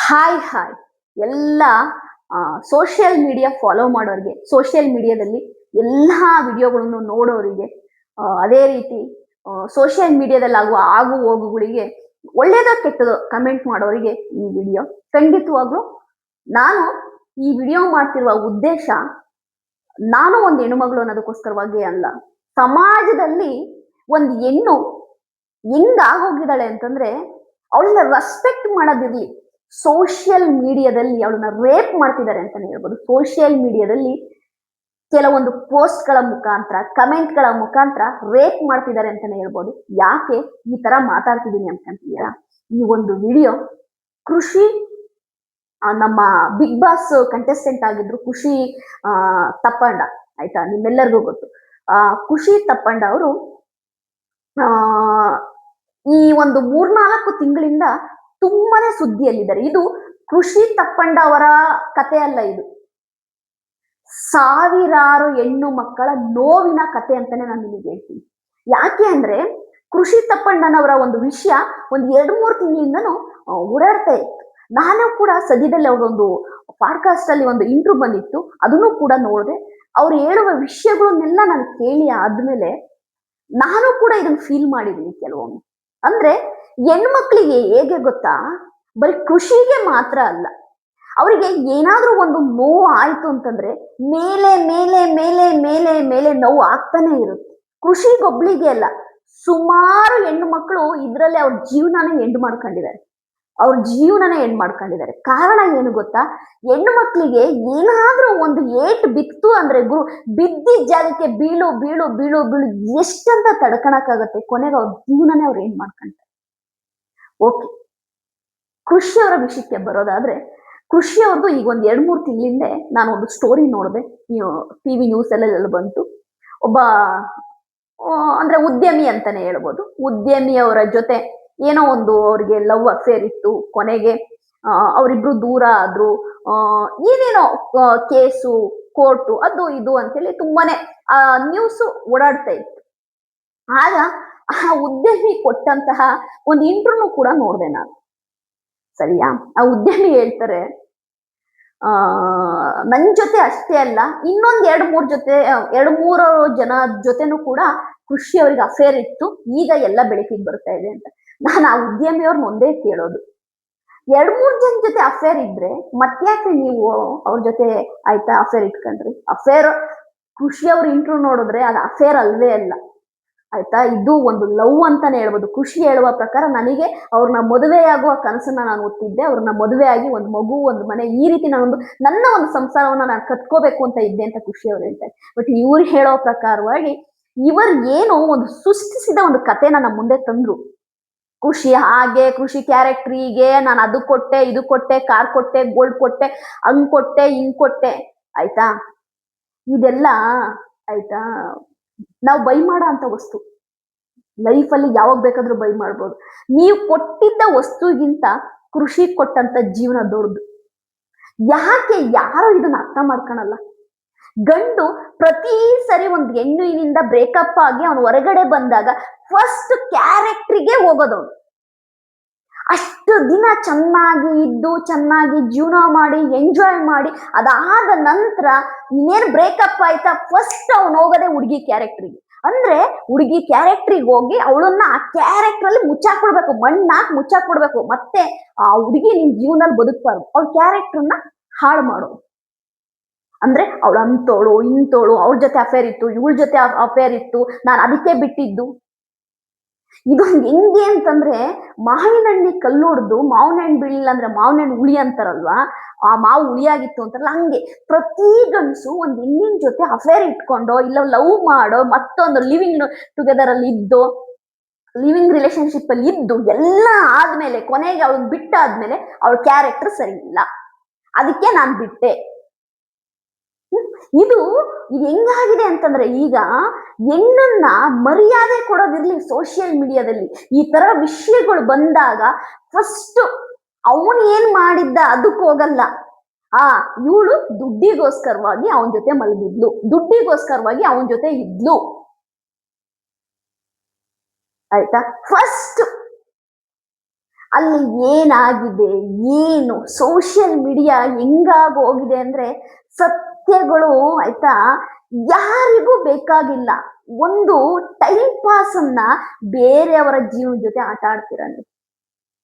Hi ಎಲ್ಲ social media follow ಮಾಡೋರಿಗೆ, social ಮೀಡಿಯಾದಲ್ಲಿ ಎಲ್ಲ ವಿಡಿಯೋಗಳನ್ನು ನೋಡೋರಿಗೆ, ಅದೇ ರೀತಿ ಸೋಷಿಯಲ್ ಮೀಡಿಯಾದಲ್ಲಿ ಆಗುವ ಆಗು ಹೋಗುಗಳಿಗೆ ಒಳ್ಳೇದೋ ಕೆಟ್ಟದೋ ಕಮೆಂಟ್ ಮಾಡೋರಿಗೆ ಈ ವಿಡಿಯೋ ಖಂಡಿತವಾಗ್ಲೂ. ನಾನು ಈ ವಿಡಿಯೋ ಮಾಡ್ತಿರುವ ಉದ್ದೇಶ ನಾನು ಒಂದು ಹೆಣ್ಣುಮಗಳು ಅನ್ನೋದಕ್ಕೋಸ್ಕರವಾಗಿ ಅಲ್ಲ. ಸಮಾಜದಲ್ಲಿ ಒಂದು ಹೆಣ್ಣು ಹೆಂಗಾಗೋಗಿದ್ದಾಳೆ ಅಂತಂದ್ರೆ ಅವಳನ್ನ ರೆಸ್ಪೆಕ್ಟ್ ಮಾಡೋದಿರ್ಲಿ, ಸೋಷಿಯಲ್ ಮೀಡಿಯಾದಲ್ಲಿ ಅವಳನ್ನ ರೇಪ್ ಮಾಡ್ತಿದ್ದಾರೆ ಅಂತಾನೆ ಹೇಳ್ಬೋದು. ಸೋಷಿಯಲ್ ಮೀಡಿಯಾದಲ್ಲಿ ಕೆಲವೊಂದು ಪೋಸ್ಟ್ಗಳ ಮುಖಾಂತರ, ಕಮೆಂಟ್ಗಳ ಮುಖಾಂತರ ರೇಪ್ ಮಾಡ್ತಿದ್ದಾರೆ ಅಂತಾನೆ ಹೇಳ್ಬೋದು. ಯಾಕೆ ಈ ತರ ಮಾತಾಡ್ತಿದ್ದೀನಿ ಅನ್ಕೊಂತೀರಾ? ಈ ಒಂದು ವಿಡಿಯೋ ಕೃಷಿ, ನಮ್ಮ ಬಿಗ್ ಬಾಸ್ ಕಂಟೆಸ್ಟೆಂಟ್ ಆಗಿದ್ರು ಖುಷಿ ತಪ್ಪಂಡ, ಆಯ್ತಾ, ನಿಮ್ಮೆಲ್ಲರಿಗೂ ಗೊತ್ತು. ಖುಷಿ ತಪ್ಪಂಡ ಅವರು ಈ ಒಂದು 3-4 ತಿಂಗಳಿಂದ ತುಂಬಾನೇ ಸುದ್ದಿಯಲ್ಲಿದ್ದಾರೆ. ಇದು ಕೃಷಿ ತಪ್ಪಂಡ ಅವರ ಕತೆ ಅಲ್ಲ, ಇದು ಸಾವಿರಾರು ಹೆಣ್ಣು ಮಕ್ಕಳ ನೋವಿನ ಕತೆ ಅಂತಾನೆ ನಾನು ನಿಮಗೆ ಹೇಳ್ತೀನಿ. ಯಾಕೆ ಅಂದ್ರೆ ಕೃಷಿ ತಪ್ಪಣ್ಣನವರ ಒಂದು ವಿಷಯ ಒಂದು 2-3 ತಿಂಗಳಿಂದನೂ ಓಡಾಡ್ತಾ ಇತ್ತು. ನಾನು ಕೂಡ ಸದ್ಯದಲ್ಲಿ ಅವರೊಂದು ಪಾಡ್ಕಾಸ್ಟ್ ಅಲ್ಲಿ ಒಂದು ಇಂಟ್ರೂ ಬಂದಿತ್ತು, ಅದನ್ನು ಕೂಡ ನೋಡಿದೆ. ಅವ್ರು ಹೇಳುವ ವಿಷಯಗಳನ್ನೆಲ್ಲ ನಾನು ಕೇಳಿ ಆದ್ಮೇಲೆ ನಾನು ಕೂಡ ಇದನ್ನ ಫೀಲ್ ಮಾಡಿದ್ದೀನಿ ಕೆಲವೊಮ್ಮೆ. ಅಂದ್ರೆ ಹೆಣ್ಮಕ್ಳಿಗೆ ಹೇಗೆ ಗೊತ್ತಾ, ಬರೀ ಕೃಷಿಗೆ ಮಾತ್ರ ಅಲ್ಲ, ಅವರಿಗೆ ಏನಾದ್ರೂ ಒಂದು ನೋವು ಆಯ್ತು ಅಂತಂದ್ರೆ ಮೇಲೆ ಮೇಲೆ ಮೇಲೆ ಮೇಲೆ ಮೇಲೆ ನೋವು ಆಗ್ತಾನೆ ಇರುತ್ತೆ. ಕೃಷಿಗೊಬ್ಳಿಗೆ ಅಲ್ಲ, ಸುಮಾರು ಹೆಣ್ಣು ಮಕ್ಕಳು ಇದ್ರಲ್ಲಿ ಅವ್ರ ಜೀವನನೇ ಎಂಡ್ ಮಾಡ್ಕೊಂಡಿದ್ದಾರೆ. ಕಾರಣ ಏನು ಗೊತ್ತಾ, ಹೆಣ್ಣು ಮಕ್ಕಳಿಗೆ ಏನಾದ್ರೂ ಒಂದು ಏಟ್ ಬಿತ್ತು ಅಂದ್ರೆ ಬಿದ್ದಿದ್ದ ಜಾಗಕ್ಕೆ ಬೀಳು ಬೀಳು ಬೀಳು ಬೀಳು ಎಷ್ಟಂತ ತಡ್ಕೊಳಕ್ಕಾಗತ್ತೆ. ಕೊನೆಗೆ ಅವ್ರ ಜೀವನನೇ ಅವ್ರು ಏನ್ ಮಾಡ್ಕೊಂತಾರೆ. ಓಕೆ, ಕೃಷಿ ಅವರ ವಿಷಯಕ್ಕೆ ಬರೋದಾದ್ರೆ, ಕೃಷಿ ಅವ್ರದ್ದು ಈಗ ಒಂದ್ 2-3 ತಿಂಗಳಿಂದ ನಾನು ಒಂದು ಸ್ಟೋರಿ ನೋಡಿದೆ, ಟಿವಿ ನ್ಯೂಸ್ ಎಲ್ಲ ಬಂತು. ಒಬ್ಬ ಅಂದ್ರೆ ಉದ್ಯಮಿ ಅಂತಾನೆ ಹೇಳ್ಬೋದು. ಉದ್ಯಮಿ ಅವರ ಜೊತೆ ಏನೋ ಒಂದು ಅವ್ರಿಗೆ ಲವ್ ಅಫೇರ್ ಇತ್ತು. ಕೊನೆಗೆ ಅವರಿಬ್ರು ದೂರ ಆದ್ರು. ಏನೇನೋ ಕೇಸು, ಕೋರ್ಟು, ಅದು ಇದು ಅಂತೇಳಿ ತುಂಬಾನೇ ನ್ಯೂಸ್ ಓಡಾಡ್ತಾ ಇತ್ತು. ಆಗ ಆ ಉದ್ಯಮಿ ಕೊಟ್ಟಂತಹ ಒಂದು ಇಂಟ್ರೂನು ಕೂಡ ನೋಡಿದೆ ನಾನು. ಸರಿಯಾ? ಆ ಉದ್ಯಮಿ ಹೇಳ್ತಾರೆ, ನನ್ ಜೊತೆ ಅಷ್ಟೇ ಅಲ್ಲ, ಇನ್ನೊಂದ್ 2-3 ಜನ ಜೊತೆನೂ ಕೂಡ ಕೃಷಿ ಅವ್ರಿಗೆ ಅಫೇರ್ ಇತ್ತು, ಈಗ ಎಲ್ಲ ಬೆಳಕಿಗೆ ಬರ್ತಾ ಇದೆ ಅಂತ. ನಾನು ಆ ಉದ್ಯಮಿಯವ್ರನ್ನ ಒಂದೇ ಕೇಳೋದು, 2-3 ಜನ ಜೊತೆ ಅಫೇರ್ ಇದ್ರೆ ಮತ್ತ್ಯಾಕೆ ನೀವು ಅವ್ರ ಜೊತೆ ಆಯ್ತಾ ಅಫೇರ್ ಇಟ್ಕೊಂಡ್ರಿ? ಅಫೇರ್ ಕೃಷಿ ಅವ್ರ ಇಂಟ್ರೂ ನೋಡಿದ್ರೆ ಅದು ಅಫೇರ್ ಅಲ್ವೇ ಅಲ್ಲ, ಆಯ್ತಾ. ಇದು ಒಂದು ಲವ್ ಅಂತಾನೆ ಹೇಳ್ಬೋದು. ಖುಷಿ ಹೇಳುವ ಪ್ರಕಾರ ನನಗೆ ಅವ್ರನ್ನ ಮದುವೆಯಾಗುವ ಕನಸನ್ನ ನಾನು ಹೊತ್ತಿದ್ದೆ, ಅವ್ರನ್ನ ಮದುವೆಯಾಗಿ ಒಂದು ಮಗು, ಒಂದು ಮನೆ, ಈ ರೀತಿ ನನ್ನ ಒಂದು ಸಂಸಾರವನ್ನ ನಾನು ಕಟ್ಕೋಬೇಕು ಅಂತ ಇದ್ದೆ ಅಂತ ಖುಷಿ ಅವ್ರು ಹೇಳ್ತಾರೆ. ಬಟ್ ಇವ್ರು ಹೇಳೋ ಪ್ರಕಾರವಾಗಿ ಇವರು ಏನೋ ಒಂದು ಸೃಷ್ಟಿಸಿದ ಒಂದು ಕಥೆನ ನಮ್ಮ ಮುಂದೆ ತಂದ್ರು. ಖುಷಿ ಹಾಗೆ, ಖುಷಿ ಕ್ಯಾರೆಕ್ಟ್ರಿಗೆ ನಾನು ಅದು ಕೊಟ್ಟೆ, ಇದು ಕೊಟ್ಟೆ, ಕಾರ್ ಕೊಟ್ಟೆ, ಗೋಲ್ಡ್ ಕೊಟ್ಟೆ, ಹಂಗ್ ಕೊಟ್ಟೆ, ಹಿಂಗ್ ಕೊಟ್ಟೆ, ಆಯ್ತಾ. ಇದೆಲ್ಲ ಆಯ್ತಾ ನಾವು ಬೈ ಮಾಡೋ ಅಂತ ವಸ್ತು. ಲೈಫಲ್ಲಿ ಯಾವಾಗ ಬೇಕಾದ್ರೂ ಬೈ ಮಾಡ್ಬೋದು. ನೀವು ಕೊಟ್ಟಿದ್ದ ವಸ್ತುಗಿಂತ ಕೃಷಿ ಕೊಟ್ಟಂತ ಜೀವನ ದೊಡ್ಡದು. ಯಾಕೆ ಯಾರು ಇದನ್ನ ಅರ್ಥ ಮಾಡ್ಕೊಳಲ್ಲ? ಗಂಡು ಪ್ರತಿ ಸರಿ ಒಂದು ಹೆಣ್ಣಿನಿಂದ ಬ್ರೇಕಪ್ ಆಗಿ ಅವನು ಹೊರಗಡೆ ಬಂದಾಗ ಫಸ್ಟ್ ಕ್ಯಾರೆಕ್ಟ್ರಿಗೆ ಹೋಗೋದವನು. ಅಷ್ಟು ದಿನ ಚೆನ್ನಾಗಿ ಇದ್ದು, ಚೆನ್ನಾಗಿ ಜೀವನ ಮಾಡಿ, ಎಂಜಾಯ್ ಮಾಡಿ, ಅದಾದ ನಂತರ ಇನ್ನೇನು ಬ್ರೇಕಪ್ ಆಯ್ತಾ, ಫಸ್ಟ್ ಅವನು ಹೋಗೋದೇ ಹುಡುಗಿ ಕ್ಯಾರೆಕ್ಟ್ರಿಗೆ. ಅಂದ್ರೆ ಹುಡುಗಿ ಕ್ಯಾರೆಕ್ಟ್ರಿಗೆ ಹೋಗಿ ಅವಳನ್ನ ಆ ಕ್ಯಾರೆಕ್ಟರ್ ಅಲ್ಲಿ ಮುಚ್ಚಾಕ್ಬಿಡ್ಬೇಕು, ಮಣ್ಣಾಕ್ ಮುಚ್ಚಾಕ್ಬಿಡ್ಬೇಕು. ಮತ್ತೆ ಆ ಹುಡುಗಿ ನಿನ್ ಜೀವನದಲ್ಲಿ ಬದುಕ್ಬಾರ್ದು, ಅವಳ ಕ್ಯಾರೆಕ್ಟರ್ನ ಹಾಳು ಮಾಡೋದು. ಅಂದ್ರೆ ಅವಳು ಅಂತೋಳು, ಇಂತೋಳು, ಅವ್ರ ಜೊತೆ ಅಫೇರ್ ಇತ್ತು, ಇವಳ ಜೊತೆ ಅಫೇರ್ ಇತ್ತು, ನಾನು ಅದಕ್ಕೆ ಬಿಟ್ಟಿದ್ದು. ಇದೊಂದು ಹೆಂಗೆ ಅಂತಂದ್ರೆ, ಮಾವಿನ ಹಣ್ಣಿಗೆ ಕಲ್ಲು ಹೊಡೆದು ಮಾವಿನ ಹಣ್ಣು ಬೀಳಿಲ್ಲ ಅಂದ್ರೆ ಮಾವಿನ ಹಣ್ಣು ಹುಳಿ ಅಂತಾರಲ್ವಾ, ಆ ಮಾವು ಹುಳಿಯಾಗಿತ್ತು ಅಂತಾರಲ್ಲ, ಹಂಗೆ ಪ್ರತಿ ಗಂಡಸು ಒಂದು ಹೆಣ್ಣಿನ ಜೊತೆ ಅಫೇರ್ ಇಟ್ಕೊಂಡೋ, ಇಲ್ಲ ಲವ್ ಮಾಡೋ, ಮತ್ತೊಂದು ಲಿವಿಂಗ್ ಟುಗೆದರ್ ಅಲ್ಲಿ ಇದ್ದು, ಲಿವಿಂಗ್ ರಿಲೇಶನ್ಶಿಪ್ ಅಲ್ಲಿ ಇದ್ದು ಎಲ್ಲ ಆದ್ಮೇಲೆ ಕೊನೆಗೆ ಅವಳು ಬಿಟ್ಟಾದ್ಮೇಲೆ ಅವಳ ಕ್ಯಾರೆಕ್ಟರ್ ಸರಿ ಇಲ್ಲ, ಅದಕ್ಕೆ ನಾನು ಬಿಟ್ಟೆ. ಇದು ಹೆಂಗಾಗಿದೆ ಅಂತಂದ್ರೆ, ಈಗ ಹೆಣ್ಣನ್ನ ಮರ್ಯಾದೆ ಕೊಡೋದಿರ್ಲಿ, ಸೋಷಿಯಲ್ ಮೀಡಿಯಾದಲ್ಲಿ ಈ ತರ ವಿಷಯಗಳು ಬಂದಾಗ ಫಸ್ಟ್ ಅವನು ಏನ್ ಮಾಡಿದ್ದ ಅದಕ್ಕೆ ಹೋಗಲ್ಲ. ಇವಳು ದುಡ್ಡಿಗೋಸ್ಕರವಾಗಿ ಅವನ ಜೊತೆ ಮಲಗಿದ್ಲು, ದುಡ್ಡಿಗೋಸ್ಕರವಾಗಿ ಅವನ ಜೊತೆ ಇದ್ಲು, ಆಯ್ತಾ. ಫಸ್ಟ್ ಅಲ್ಲಿ ಏನಾಗಿದೆ, ಏನು ಸೋಷಿಯಲ್ ಮೀಡಿಯಾ ಹೆಂಗಾಗಿ ಹೋಗಿದೆ ಅಂದ್ರೆ ಸತ್ಯಗಳು ಆಯ್ತಾ ಯಾರಿಗೂ ಬೇಕಾಗಿಲ್ಲ. ಒಂದು ಟೈಮ್ ಪಾಸ್ ಅನ್ನ ಬೇರೆಯವರ ಜೀವನ ಜೊತೆ ಆಟ ಆಡ್ತೀರ ನೀವು.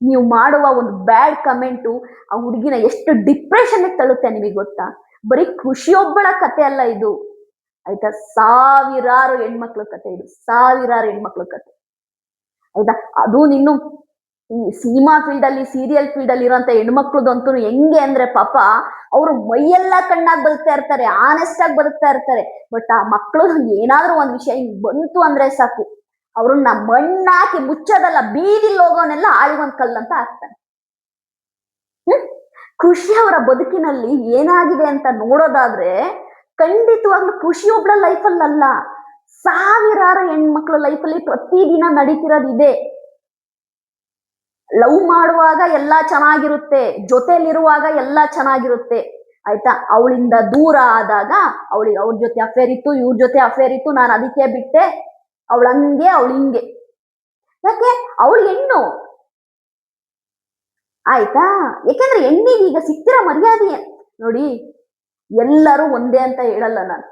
ನೀವು ಮಾಡುವ ಒಂದು ಬ್ಯಾಡ್ ಕಮೆಂಟು ಆ ಹುಡುಗಿನ ಎಷ್ಟು ಡಿಪ್ರೆಷನ್ಗೆ ತಳ್ಳುತ್ತೆ ನಿಮಗೆ ಗೊತ್ತಾ? ಬರೀ ಖುಷಿಯೊಬ್ಬಳ ಕತೆ ಅಲ್ಲ ಇದು, ಆಯ್ತಾ? ಸಾವಿರಾರು ಹೆಣ್ಮಕ್ಳ ಕತೆ ಇದು, ಸಾವಿರಾರು ಹೆಣ್ಮಕ್ಳ ಕತೆ, ಆಯ್ತಾ? ಅದು ನೀನು ಈ ಸಿನಿಮಾ ಫೀಲ್ಡ್ ಅಲ್ಲಿ, ಸೀರಿಯಲ್ ಫೀಲ್ಡ್ ಅಲ್ಲಿ ಇರೋಂಥ ಹೆಣ್ಮಕ್ಳದಂತೂ ಹೆಂಗೆ ಅಂದ್ರೆ ಪಾಪ ಅವರು ಮೈಯೆಲ್ಲ ಕಣ್ಣಾಗಿ ಬದುಕ್ತಾ ಇರ್ತಾರೆ, ಆನೆಸ್ಟ್ ಆಗಿ ಬದುಕ್ತಾ ಇರ್ತಾರೆ. ಬಟ್ ಆ ಮಕ್ಕಳು ಏನಾದ್ರೂ ಒಂದ್ ವಿಷಯ ಹಿಂಗ್ ಬಂತು ಅಂದ್ರೆ ಸಾಕು, ಅವ್ರನ್ನ ಮಣ್ಣಾಕಿ ಮುಚ್ಚೋದಲ್ಲ, ಬೀದಿಲ್ ಹೋಗೋನೆಲ್ಲ ಆಳಿಗೊಂದ್ ಕಲ್ಲಂತ ಹಾಕ್ತಾನೆ. ಖುಷಿ ಅವರ ಬದುಕಿನಲ್ಲಿ ಏನಾಗಿದೆ ಅಂತ ನೋಡೋದಾದ್ರೆ ಖಂಡಿತವಾಗ್ಲೂ ಖುಷಿ ಒಬ್ಳ ಲೈಫಲ್ಲಲ್ಲ, ಸಾವಿರಾರು ಹೆಣ್ಮಕ್ಳ ಲೈಫಲ್ಲಿ ಪ್ರತಿದಿನ ನಡೀತಿರೋದು ಇದೆ. ಲವ್ ಮಾಡುವಾಗ ಎಲ್ಲಾ ಚೆನ್ನಾಗಿರುತ್ತೆ, ಜೊತೆಲಿರುವಾಗ ಎಲ್ಲಾ ಚೆನ್ನಾಗಿರುತ್ತೆ, ಆಯ್ತಾ? ಅವಳಿಂದ ದೂರ ಆದಾಗ ಅವಳಿಗೆ ಅವ್ರ ಜೊತೆ ಅಫೇರ್ ಇತ್ತು, ಇವ್ರ ಜೊತೆ ಅಫೇರ್ ಇತ್ತು, ನಾನು ಅದಕ್ಕೆ ಬಿಟ್ಟೆ, ಅವಳು ಹಂಗೆ ಅವಳು ಹಿಂಗೆ. ಯಾಕೆ? ಅವಳು ಹೆಣ್ಣು, ಆಯ್ತಾ? ಯಾಕೆಂದ್ರೆ ಹೆಣ್ಣಿಗೆ ಈಗ ಸಿಕ್ತಿರೋ ಮರ್ಯಾದೆ ನೋಡಿ, ಎಲ್ಲರೂ ಒಂದೇ ಅಂತ ಹೇಳಲ್ಲ ನಾನು.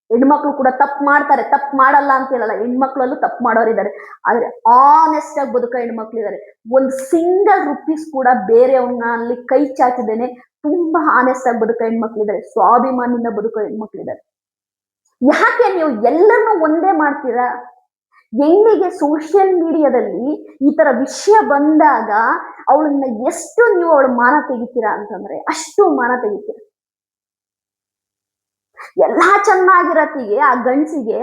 ಹೆಣ್ಮಕ್ಳು ಕೂಡ ತಪ್ಪು ಮಾಡ್ತಾರೆ, ತಪ್ಪು ಮಾಡಲ್ಲ ಅಂತ ಹೇಳಲ್ಲ, ಹೆಣ್ಮಕ್ಳಲ್ಲೂ ತಪ್ಪು ಮಾಡೋರಿದ್ದಾರೆ. ಆದ್ರೆ ಆನೆಸ್ಟ್ ಆಗಿ ಬದುಕೋ ಹೆಣ್ಮಕ್ಳಿದ್ದಾರೆ. ಒಂದು ಸಿಂಗಲ್ ರುಪೀಸ್ ಕೂಡ ಬೇರೆಯವ್ರನ್ನ ಅಲ್ಲಿ ಕೈ ಚಾಚಿದೇನೆ ತುಂಬಾ ಆನೆಸ್ಟ್ ಆಗಿ ಬದುಕೋ ಹೆಣ್ಮಕ್ಳಿದ್ದಾರೆ, ಸ್ವಾಭಿಮಾನಿಯಿಂದ ಬದುಕೋ ಹೆಣ್ಮಕ್ಳಿದ್ದಾರೆ. ಯಾಕೆ ನೀವು ಎಲ್ಲರನ್ನೂ ಒಂದೇ ಮಾಡ್ತೀರಾ? ಹೆಣ್ಣಿಗೆ ಸೋಷಿಯಲ್ ಮೀಡಿಯಾದಲ್ಲಿ ಈ ತರ ವಿಷಯ ಬಂದಾಗ ಅವಳನ್ನ ಎಷ್ಟು ನೀವು ಅವಳ ಮಾನ ತೆಗಿತೀರಾ ಅಂತಂದ್ರೆ ಅಷ್ಟು ಮಾನ ತೆಗಿತೀರ. ಎಲ್ಲಾ ಚೆನ್ನಾಗಿರತ್ತಿಗೆ ಆ ಗಂಡ್ಸಿಗೆ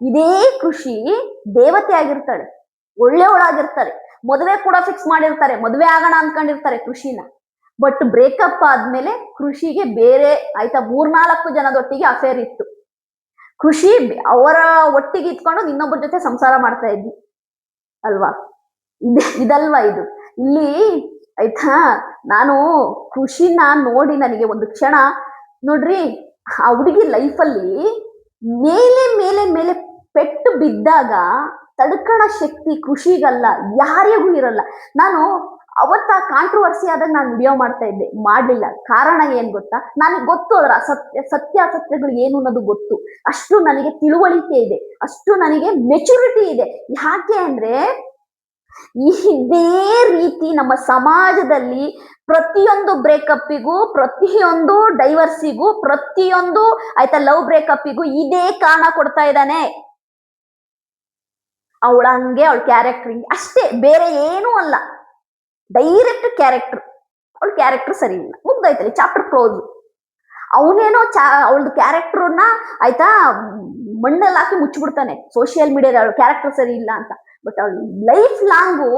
ಇದೇ ಖುಷಿ ದೇವತೆ ಆಗಿರ್ತಾಳೆ, ಒಳ್ಳೆಯವಳಾಗಿರ್ತಾರೆ, ಮದುವೆ ಕೂಡ ಫಿಕ್ಸ್ ಮಾಡಿರ್ತಾರೆ, ಮದುವೆ ಆಗೋಣ ಅನ್ಕೊಂಡಿರ್ತಾರೆ ಖುಷಿನ. ಬಟ್ ಬ್ರೇಕಪ್ ಆದ್ಮೇಲೆ ಖುಷಿಗೆ ಬೇರೆ ಆಯ್ತಾ 3-4 ಜನದೊಟ್ಟಿಗೆ ಅಫೇರ್ ಇತ್ತು. ಖುಷಿ ಅವರ ಒಟ್ಟಿಗೆ ಇಟ್ಕೊಂಡು ಇನ್ನೊಬ್ಬರ ಜೊತೆ ಸಂಸಾರ ಮಾಡ್ತಾ ಇದ್ವಿ ಅಲ್ವಾ? ಇದಲ್ವಾ ಇದು ಇಲ್ಲಿ, ಆಯ್ತಾ? ನಾನು ಖುಷಿನ ನೋಡಿ ನನಗೆ ಒಂದು ಕ್ಷಣ ನೋಡ್ರಿ, ಆ ಹುಡುಗಿ ಲೈಫಲ್ಲಿ ಮೇಲೆ ಮೇಲೆ ಮೇಲೆ ಪೆಟ್ಟು ಬಿದ್ದಾಗ ತಡ್ಕಣ ಶಕ್ತಿ ಖುಷಿಗಲ್ಲ, ಯಾರಿಗೂ ಇರಲ್ಲ. ನಾನು ಅವತ್ತ ಕಾಂಟ್ರವರ್ಸಿ ಆದಾಗ ನಾನು ವಿಡಿಯೋ ಮಾಡ್ತಾ ಇದ್ದೆ, ಮಾಡ್ಲಿಲ್ಲ. ಕಾರಣ ಏನ್ ಗೊತ್ತಾ? ನನಗೆ ಗೊತ್ತು ಅದರ ಸತ್ಯಾಸತ್ಯಗಳು ಏನು ಅನ್ನೋದು ಗೊತ್ತು, ಅಷ್ಟು ನನಗೆ ತಿಳುವಳಿಕೆ ಇದೆ, ಅಷ್ಟು ನನಗೆ ಮೆಚುರಿಟಿ ಇದೆ. ಯಾಕೆ ಅಂದ್ರೆ ಇದೇ ರೀತಿ ನಮ್ಮ ಸಮಾಜದಲ್ಲಿ ಪ್ರತಿಯೊಂದು ಬ್ರೇಕಪ್ಪಿಗೂ, ಪ್ರತಿಯೊಂದು ಡೈವರ್ಸಿಗೂ, ಪ್ರತಿಯೊಂದು ಆಯ್ತಾ ಲವ್ ಬ್ರೇಕಪ್ಪಿಗೂ ಇದೇ ಕಾರಣ ಕೊಡ್ತಾ ಇದ್ದಾನೆ. ಅವಳ ಹಂಗೆ, ಅವಳ ಕ್ಯಾರೆಕ್ಟರ್ ಅಷ್ಟೇ, ಬೇರೆ ಏನೂ ಅಲ್ಲ. ಡೈರೆಕ್ಟ್ ಕ್ಯಾರೆಕ್ಟರ್, ಅವಳ ಕ್ಯಾರೆಕ್ಟರ್ ಸರಿ ಇಲ್ಲ, ಮುಗ್ದೋಯ್ತಲ್ಲಿ, ಚಾಪ್ಟರ್ ಕ್ಲೋಸ್. ಅವನೇನೋ ಅವಳದು ಕ್ಯಾರೆಕ್ಟರ್ನ ಆಯ್ತಾ ಮಣ್ಣಲ್ಲಿ ಹಾಕಿ ಮುಚ್ಚಿಬಿಡ್ತಾನೆ ಸೋಷಿಯಲ್ ಮೀಡಿಯಾದ, ಅವಳ ಕ್ಯಾರೆಕ್ಟರ್ ಸರಿ ಇಲ್ಲ ಅಂತ. ಬಟ್ ಅವಳು ಲೈಫ್ ಲಾಂಗು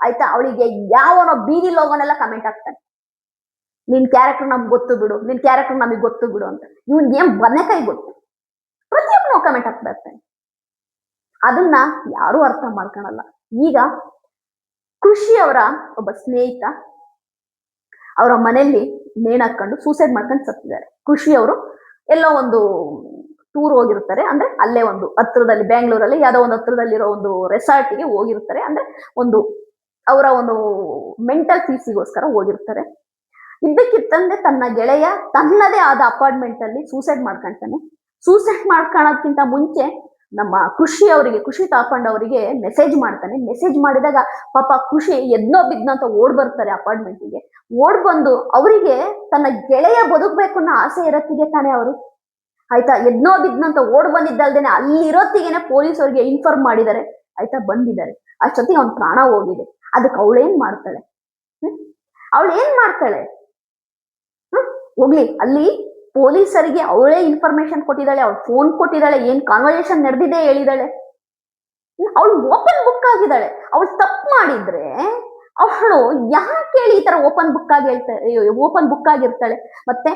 ಆಯ್ತಾ ಅವಳಿಗೆ ಯಾವನೋ ಬೀದಿಲ್ ಹೋಗೋನೆಲ್ಲ ಕಮೆಂಟ್ ಹಾಕ್ತಾನೆ, ನಿನ್ ಕ್ಯಾರೆಕ್ಟರ್ ನಮ್ಗೆ ಗೊತ್ತು ಬಿಡು, ನಿನ್ ಕ್ಯಾರೆಕ್ಟರ್ ನಮಗೆ ಗೊತ್ತು ಬಿಡು ಅಂತ. ಇವ್ನಿಗೆ ಏನ್ ಬದನೆಕಾಯಿ ಗೊತ್ತು, ಪ್ರತಿಯೊಬ್ಬನು ಕಮೆಂಟ್ ಹಾಕ್ತಾ ಇರ್ತಾನೆ. ಅದನ್ನ ಯಾರು ಅರ್ಥ ಮಾಡ್ಕೊಳಲ್ಲ. ಈಗ ಖುಷಿ ಅವರ ಒಬ್ಬ ಸ್ನೇಹಿತ ಅವರ ಮನೆಯಲ್ಲಿ ನೇಣಾಕೊಂಡು ಸೂಸೈಡ್ ಮಾಡ್ಕೊಂಡು ಸತ್ತಿದ್ದಾರೆ. ಖುಷಿ ಅವರು ಎಲ್ಲೋ ಒಂದು ಟೂರ್ ಹೋಗಿರ್ತಾರೆ, ಅಂದ್ರೆ ಅಲ್ಲೇ ಒಂದು ಹತ್ರದಲ್ಲಿ ಬೆಂಗಳೂರಲ್ಲಿ ಯಾವ್ದೋ ಒಂದು ಹತ್ರದಲ್ಲಿರೋ ಒಂದು ರೆಸಾರ್ಟ್ಗೆ ಹೋಗಿರ್ತಾರೆ, ಅಂದ್ರೆ ಒಂದು ಅವರ ಒಂದು ಮೆಂಟಲ್ ಪೀಸಿಗೋಸ್ಕರ ಹೋಗಿರ್ತಾರೆ. ಇದ್ದಕ್ಕಿತ್ತಂದ್ರೆ ತನ್ನ ಗೆಳೆಯ ತನ್ನದೇ ಆದ ಅಪಾರ್ಟ್ಮೆಂಟ್ ಅಲ್ಲಿ ಸೂಸೈಡ್ ಮಾಡ್ಕೊಂತಾನೆ. ಸೂಸೈಡ್ ಮಾಡ್ಕೊಳ್ಳೋದಕ್ಕಿಂತ ಮುಂಚೆ ನಮ್ಮ ಖುಷಿ ಅವರಿಗೆ, ಖುಷಿ ತಾಪಂಡ್ ಅವರಿಗೆ ಮೆಸೇಜ್ ಮಾಡ್ತಾನೆ. ಮೆಸೇಜ್ ಮಾಡಿದಾಗ ಪಾಪ ಖುಷಿ ಎದ್ನೋ ಬಿದ್ನೋ ಅಂತ ಓಡ್ ಬರ್ತಾರೆ ಅಪಾರ್ಟ್ಮೆಂಟಿಗೆ. ಓಡ್ ಬಂದು ಅವರಿಗೆ ತನ್ನ ಗೆಳೆಯ ಬದುಕಬೇಕು ಅನ್ನೋ ಆಸೆ ಇರತ್ತಿಗೆ ತಾನೆ ಅವರು, ಆಯ್ತಾ? ಎದ್ನೋ ಬಿದ್ನೋ ಅಂತ ಓಡ್ ಬಂದಿದ್ದಲ್ದೇನೆ ಅಲ್ಲಿರೋತ್ತಿಗೆನೆ ಪೊಲೀಸ್ ಅವ್ರಿಗೆ ಇನ್ಫಾರ್ಮ್ ಮಾಡಿದ್ದಾರೆ, ಆಯ್ತಾ? ಬಂದಿದ್ದಾರೆ. ಅಷ್ಟೊತ್ತಿಗೆ ಅವ್ನ ಪ್ರಾಣ ಹೋಗಿದೆ. ಅದಕ್ಕೆ ಅವಳೇನ್ ಮಾಡ್ತಾಳೆ? ಅವಳು ಏನ್ ಮಾಡ್ತಾಳೆ? ಹೋಗ್ಲಿ, ಅಲ್ಲಿ ಪೊಲೀಸರಿಗೆ ಅವಳೇ ಇನ್ಫಾರ್ಮೇಶನ್ ಕೊಟ್ಟಿದ್ದಾಳೆ, ಅವಳು ಫೋನ್ ಕೊಟ್ಟಿದ್ದಾಳೆ, ಏನ್ ಕಾನ್ವರ್ಸೇಷನ್ ನಡೆದಿದೆ ಹೇಳಿದಾಳೆ. ಅವಳು ಓಪನ್ ಬುಕ್ ಆಗಿದ್ದಾಳೆ. ಅವಳು ತಪ್ಪು ಮಾಡಿದ್ರೆ ಅವಳು ಯಾಕೆ ಹೇಳಿ ಈ ತರ ಓಪನ್ ಬುಕ್ ಆಗಿ ಓಪನ್ ಬುಕ್ ಆಗಿರ್ತಾಳೆ? ಮತ್ತೆ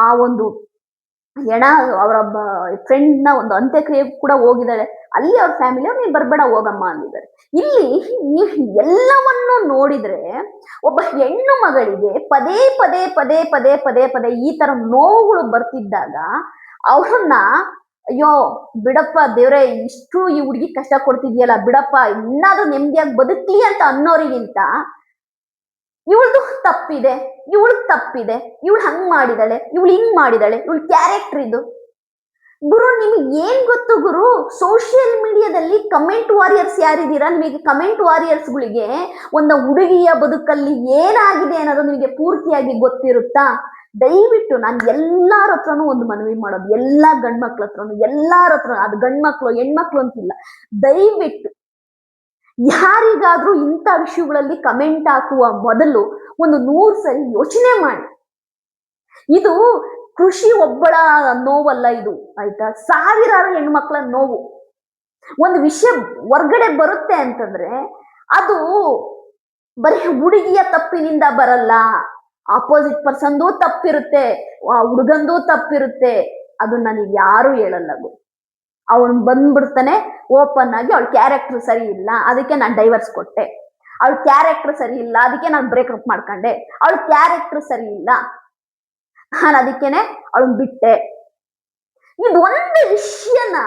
ಆ ಒಂದು ಹೆಣ ಅವರ ಫ್ರೆಂಡ್ ನ ಒಂದು ಅಂತ್ಯಕ್ರಿಯೆ ಕೂಡ ಹೋಗಿದ್ದಾಳೆ. ಅಲ್ಲಿ ಅವ್ರ ಫ್ಯಾಮಿಲಿ ಅವ್ರು ನೀನ್ ಬರ್ಬೇಡ ಹೋಗಮ್ಮ ಅಂದಿದ್ದಾರೆ. ಇಲ್ಲಿ ನೀವು ಎಲ್ಲವನ್ನೂ ನೋಡಿದ್ರೆ ಒಬ್ಬ ಹೆಣ್ಣು ಮಗಳಿಗೆ ಪದೇ ಪದೇ ಪದೇ ಪದೇ ಪದೇ ಪದೇ ಈ ತರ ನೋವುಗಳು ಬರ್ತಿದ್ದಾಗ ಅವ್ರನ್ನ ಅಯ್ಯೋ ಬಿಡಪ್ಪ ದೇವ್ರೆ, ಇಷ್ಟು ಈ ಹುಡುಗಿ ಕಷ್ಟ ಕೊಡ್ತಿದ್ಯಲ್ಲ ಬಿಡಪ್ಪ, ಇನ್ನಾದ್ರೂ ನೆಮ್ಮದಿಯಾಗಿ ಬದುಕ್ಲಿ ಅಂತ ಅನ್ನೋರಿಗಿಂತ ಇವಳ್ದು ತಪ್ಪಿದೆ, ಇವಳು ತಪ್ಪಿದೆ, ಇವಳು ಹಂಗ್ ಮಾಡಿದಾಳೆ, ಇವಳು ಹಿಂಗ್ ಮಾಡಿದಾಳೆ, ಇವಳು ಕ್ಯಾರೆಕ್ಟರ್ ಇದು. ಗುರು ನಿಮಗೆ ಏನ್ ಗೊತ್ತು ಗುರು, ಸೋಷಿಯಲ್ ಮೀಡಿಯಾದಲ್ಲಿ ಕಮೆಂಟ್ ವಾರಿಯರ್ಸ್ ಯಾರಿದ್ದೀರಾ, ನಿಮಗೆ ಕಮೆಂಟ್ ವಾರಿಯರ್ಸ್ಗಳಿಗೆ ಒಂದು ಹುಡುಗಿಯ ಬದುಕಲ್ಲಿ ಏನಾಗಿದೆ ಅನ್ನೋದು ನಿಮಗೆ ಪೂರ್ತಿಯಾಗಿ ಗೊತ್ತಿರುತ್ತಾ? ದಯವಿಟ್ಟು ನಾನು ಎಲ್ಲಾರ ಹತ್ರನೂ ಒಂದು ಮನವಿ ಮಾಡೋದು, ಎಲ್ಲಾ ಗಂಡ್ಮಕ್ಳ ಹತ್ರನು, ಎಲ್ಲಾರ ಹತ್ರ, ಅದು ಗಂಡ್ಮಕ್ಳು ಹೆಣ್ಮಕ್ಳು ಅಂತಿಲ್ಲ, ದಯವಿಟ್ಟು ಯಾರಿಗಾದ್ರೂ ಇಂಥ ವಿಷಯಗಳಲ್ಲಿ ಕಮೆಂಟ್ ಹಾಕುವ ಮೊದಲು ಒಂದು 100 ಸರಿ ಯೋಚನೆ ಮಾಡಿ. ಇದು ಕೃಷಿ ಒಬ್ಬಳ ನೋವಲ್ಲ ಇದು, ಆಯ್ತಾ, ಸಾವಿರಾರು ಹೆಣ್ಮಕ್ಳ ನೋವು. ಒಂದು ವಿಷಯ ಹೊರ್ಗಡೆ ಬರುತ್ತೆ ಅಂತಂದ್ರೆ ಅದು ಬರೀ ಹುಡುಗಿಯ ತಪ್ಪಿನಿಂದ ಬರಲ್ಲ, ಆಪೋಸಿಟ್ ಪರ್ಸನ್ದು ತಪ್ಪಿರುತ್ತೆ, ಆ ಹುಡುಗಂದು ತಪ್ಪಿರುತ್ತೆ. ಅದು ನನಗೆ ಯಾರು ಹೇಳಲ್ಲ ಗುರು. ಅವನ್ ಬಂದ್ಬಿಡ್ತಾನೆ ಓಪನ್ ಆಗಿ, ಅವಳ ಕ್ಯಾರೆಕ್ಟರ್ ಸರಿ ಇಲ್ಲ ಅದಕ್ಕೆ ನಾನು ಡೈವರ್ಸ್ ಕೊಟ್ಟೆ, ಅವಳ ಕ್ಯಾರೆಕ್ಟರ್ ಸರಿ ಇಲ್ಲ ಅದಕ್ಕೆ ನಾನು ಬ್ರೇಕಪ್ ಮಾಡ್ಕೊಂಡೆ, ಅವಳ ಕ್ಯಾರೆಕ್ಟರ್ ಸರಿ ಇಲ್ಲ ನಾನು ಅದಕ್ಕೇನೆ ಅವಳನ್ ಬಿಟ್ಟೆ. ಇದೊಂದು ವಿಷಯನ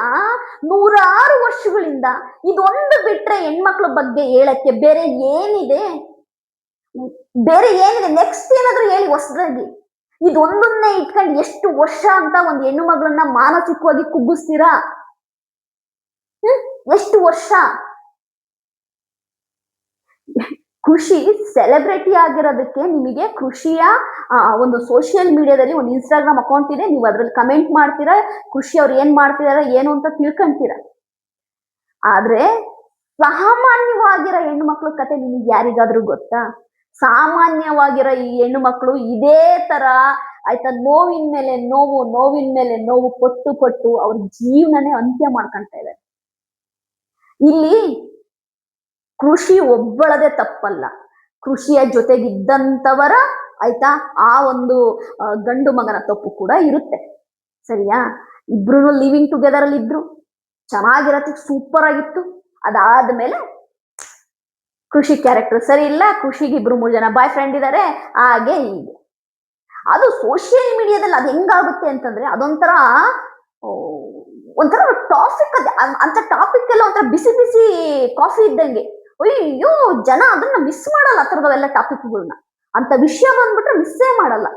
100 ವರ್ಷಗಳಿಂದ ಇದೊಂದು ಬಿಟ್ರೆ ಹೆಣ್ಮಕ್ಳ ಬಗ್ಗೆ ಹೇಳಕ್ಕೆ ಬೇರೆ ಏನಿದೆ? ಬೇರೆ ಏನಿದೆ? ನೆಕ್ಸ್ಟ್ ಏನಾದ್ರೂ ಹೇಳಿ ಹೊಸದಾಗಿ. ಇದೊಂದನ್ನೇ ಇಟ್ಕೊಂಡು ಎಷ್ಟು ವರ್ಷ ಅಂತ ಒಂದು ಹೆಣ್ಣು ಮಗಳನ್ನ ಮಾನಸಿಕವಾಗಿ ಕುಗ್ಗಿಸ್ತೀರಾ? ಎಷ್ಟು ವರ್ಷ? ಖುಷಿ ಸೆಲೆಬ್ರಿಟಿ ಆಗಿರೋದಕ್ಕೆ ನಿಮಗೆ ಖುಷಿಯ ಒಂದು ಸೋಷಿಯಲ್ ಮೀಡಿಯಾದಲ್ಲಿ ಒಂದು ಇನ್ಸ್ಟಾಗ್ರಾಮ್ ಅಕೌಂಟ್ ಇದೆ, ನೀವು ಅದ್ರಲ್ಲಿ ಕಮೆಂಟ್ ಮಾಡ್ತೀರಾ, ಖುಷಿ ಅವ್ರು ಏನ್ ಮಾಡ್ತಿದಾರ ಏನು ಅಂತ ತಿಳ್ಕೊಂತೀರ. ಆದ್ರೆ ಸಾಮಾನ್ಯವಾಗಿರೋ ಹೆಣ್ಣು ಮಕ್ಳ ಕತೆ ನಿಮ್ಗೆ ಯಾರಿಗಾದ್ರೂ ಗೊತ್ತಾ? ಸಾಮಾನ್ಯವಾಗಿರೋ ಈ ಹೆಣ್ಣು ಮಕ್ಕಳು ಇದೇ ತರ, ಆಯ್ತಾ, ನೋವಿನ ಮೇಲೆ ನೋವು, ನೋವಿನ ಮೇಲೆ ನೋವು ಪಟ್ಟು ಪಟ್ಟು ಅವ್ರ ಜೀವನನೇ ಅಂತ್ಯ ಮಾಡ್ಕೊಂತ ಇದ್ದಾರೆ. ಇಲ್ಲಿ ಕೃಷಿ ಒಬ್ಬಳದೇ ತಪ್ಪಲ್ಲ, ಕೃಷಿಯ ಜೊತೆಗಿದ್ದಂಥವರ, ಆಯ್ತಾ, ಆ ಒಂದು ಗಂಡು ಮಗನ ತಪ್ಪು ಕೂಡ ಇರುತ್ತೆ. ಸರಿಯಾ? ಇಬ್ರು ಲಿವಿಂಗ್ ಟುಗೆದರ್ ಅಲ್ಲಿ ಇದ್ರು, ಚೆನ್ನಾಗಿರತ್ತೆ, ಸೂಪರ್ ಆಗಿತ್ತು. ಅದಾದ್ಮೇಲೆ ಕೃಷಿ ಕ್ಯಾರೆಕ್ಟರ್ ಸರಿ ಇಲ್ಲ, ಕೃಷಿಗೆ 2-3 ಜನ ಬಾಯ್ ಫ್ರೆಂಡ್ ಇದ್ದಾರೆ, ಹಾಗೆ ಹೀಗೆ. ಅದು ಸೋಷಿಯಲ್ ಮೀಡಿಯಾದಲ್ಲಿ ಅದು ಹೆಂಗಾಗುತ್ತೆ ಅಂತಂದ್ರೆ ಅದೊಂಥರ ಒಂಥರ ಟಾಪಿಕ್, ಅದೇ ಅಂತ ಟಾಪಿಕ್ ಎಲ್ಲ ಒಂಥರ ಬಿಸಿ ಬಿಸಿ ಕಾಫಿ ಇದ್ದಂಗೆ. ಅಯ್ಯೋ, ಜನ ಅದನ್ನ ಮಿಸ್ ಮಾಡಲ್ಲ, ಆ ಥರದವೆಲ್ಲ ಟಾಪಿಕ್ಗಳನ್ನ. ಅಂತ ವಿಷಯ ಬಂದ್ಬಿಟ್ರೆ ಮಿಸ್ಸೇ ಮಾಡಲ್ಲ.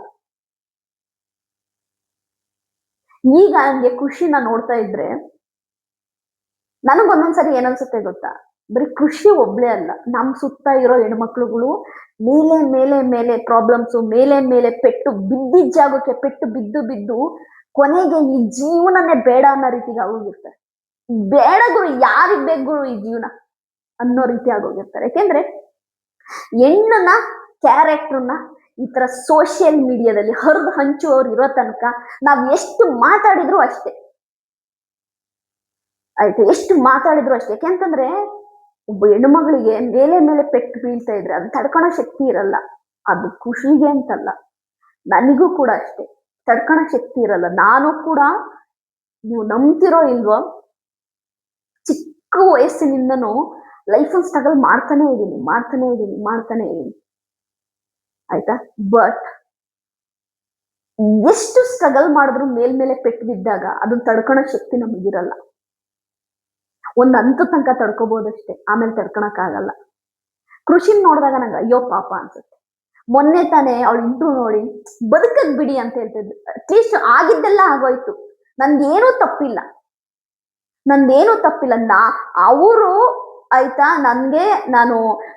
ಈಗ ಹಂಗೆ ಖುಷಿನ ನೋಡ್ತಾ ಇದ್ರೆ ನನಗೊಂದೊಂದ್ಸರಿ ಏನನ್ಸುತ್ತೆ ಗೊತ್ತಾ? ಬರೀ ಖುಷಿ ಒಬ್ಳೆ ಅಲ್ಲ, ನಮ್ ಸುತ್ತ ಇರೋ ಹೆಣ್ಮಕ್ಳುಗಳು ಮೇಲೆ ಮೇಲೆ ಮೇಲೆ ಪ್ರಾಬ್ಲಮ್ಸ್, ಮೇಲೆ ಮೇಲೆ ಪೆಟ್ಟು ಬಿದ್ದಿದ್ದ ಜಾಗಕ್ಕೆ ಪೆಟ್ಟು ಬಿದ್ದು ಬಿದ್ದು ಕೊನೆಗೆ ಈ ಜೀವನನೇ ಬೇಡ ಅನ್ನೋ ರೀತಿಗೆ ಆಗೋಗಿರ್ತಾರೆ. ಬೇಡ ಗುರು, ಯಾರಿಗ್ ಬೇಕು ಗುರು ಈ ಜೀವನ ಅನ್ನೋ ರೀತಿ ಆಗೋಗಿರ್ತಾರೆ. ಯಾಕೆಂದ್ರೆ ಹೆಣ್ಣನ್ನ, ಕ್ಯಾರೆಕ್ಟರ್ನ ಈ ತರ ಸೋಷಿಯಲ್ ಮೀಡಿಯಾದಲ್ಲಿ ಹರಿದು ಹಂಚುವವ್ರು ಇರೋ ತನಕ ನಾವ್ ಎಷ್ಟು ಮಾತಾಡಿದ್ರು ಅಷ್ಟೇ, ಆಯ್ತು, ಎಷ್ಟು ಮಾತಾಡಿದ್ರು ಅಷ್ಟೇ. ಯಾಕೆಂತಂದ್ರೆ ಒಬ್ಬ ಹೆಣ್ಣುಮಗಳಿಗೆ ಮೇಲೆ ಮೇಲೆ ಪೆಟ್ಟು ಬೀಳ್ತಾ ಇದ್ರೆ ಅದು ತಡ್ಕೊಳೋ ಶಕ್ತಿ ಇರಲ್ಲ. ಅದು ಖುಷಿಗೆ ಅಂತಲ್ಲ, ನನಗೂ ಕೂಡ ಅಷ್ಟೇ ತಡ್ಕೊಳೋ ಶಕ್ತಿ ಇರಲ್ಲ. ನಾನು ಕೂಡ, ನೀವು ನಂಬ್ತಿರೋ ಇಲ್ವೋ, ಚಿಕ್ಕ ವಯಸ್ಸಿನಿಂದನೂ ಲೈಫ್ ಸ್ಟ್ರಗಲ್ ಮಾಡ್ತಾನೆ ಇದ್ದೀನಿ, ಆಯ್ತಾ. ಬಟ್ ಎಷ್ಟು ಸ್ಟ್ರಗಲ್ ಮಾಡಿದ್ರು ಮೇಲ್ಮೇಲೆ ಪೆಟ್ಟು ಬಿದ್ದಾಗ ಅದನ್ನ ತಡ್ಕೊಳೋ ಶಕ್ತಿ ನಮಗಿರಲ್ಲ. ಒಂದ್ ಹಂತ ತನಕ ತಡ್ಕೋಬಹುದಷ್ಟೇ, ಆಮೇಲೆ ತಡ್ಕೊಳಕ್ ಆಗಲ್ಲ. ಕೃಷಿನ್ ನೋಡಿದಾಗ ನಂಗೆ ಅಯ್ಯೋ ಪಾಪ ಅನ್ಸುತ್ತೆ. ಮೊನ್ನೆ ತಾನೇ ಅವಳು ಇಂಟ್ರೂ ನೋಡಿ ಬದುಕಕ್ ಬಿಡಿ ಅಂತ ಹೇಳ್ತಿದ್ಲು. ಅಟ್ಲೀಸ್ಟ್ ಆಗಿದ್ದೆಲ್ಲ ಆಗೋಯ್ತು, ನಂದೇನೂ ತಪ್ಪಿಲ್ಲ. ಅವರು, ಆಯ್ತಾ, ನನ್ಗೆ ನಾನು